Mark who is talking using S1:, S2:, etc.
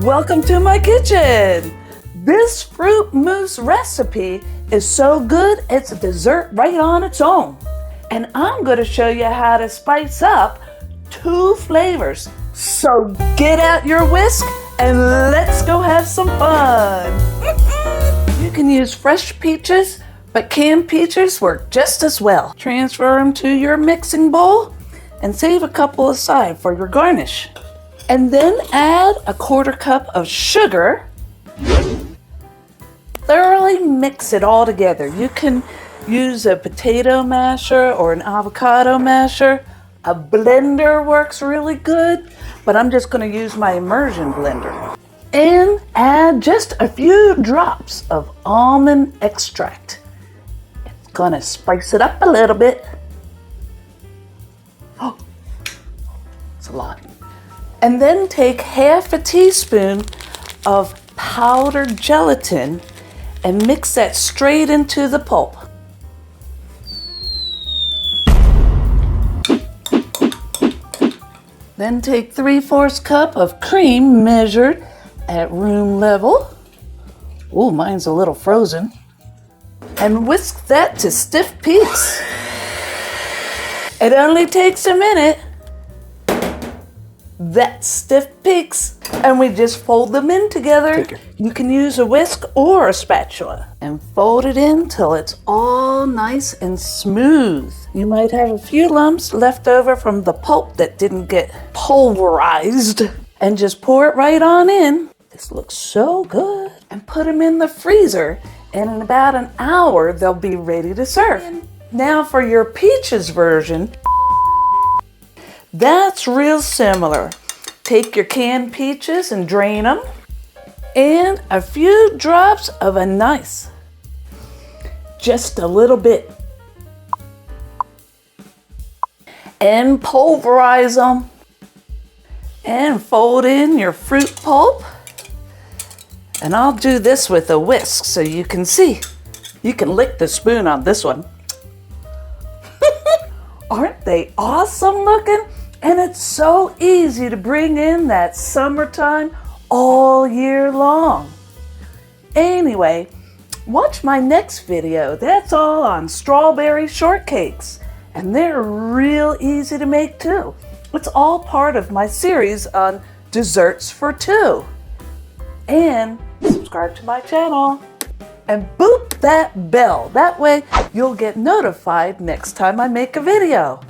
S1: Welcome to my kitchen. This fruit mousse recipe is so good, it's a dessert right on its own. And I'm going to show you how to spice up 2 flavors. So get out your whisk and let's go have some fun. You can use fresh peaches, but canned peaches work just as well. Transfer them to your mixing bowl and save a couple aside for your garnish. And then add a 1/4 cup of sugar. Thoroughly mix it all together. You can use a potato masher or an avocado masher. A blender works really good, but I'm just going to use my immersion blender. And add just a few drops of almond extract. It's going to spice it up a little bit. Oh, it's a lot. And then take 1/2 teaspoon of powdered gelatin and mix that straight into the pulp. Then take 3/4 cup of cream measured at room level. Ooh, mine's a little frozen. And whisk that to stiff peaks. It only takes a minute. That's stiff peaks, and we just fold them in together. You can use a whisk or a spatula and fold it in till it's all nice and smooth. You might have a few lumps left over from the pulp that didn't get pulverized, and just pour it right on in. This looks so good. And put them in the freezer, and in about an hour they'll be ready to serve. Now for your peaches version, that's real similar. Take your canned peaches and drain them, and a few drops of anise, just a little bit, and pulverize them, and fold in your fruit pulp. And I'll do this with a whisk so you can see. You can lick the spoon on this one. Aren't they awesome looking? And it's so easy to bring in that summertime all year long. Anyway, watch my next video. That's all on strawberry shortcakes. And they're real easy to make too. It's all part of my series on desserts for 2. And subscribe to my channel. And boop that bell. That way you'll get notified next time I make a video.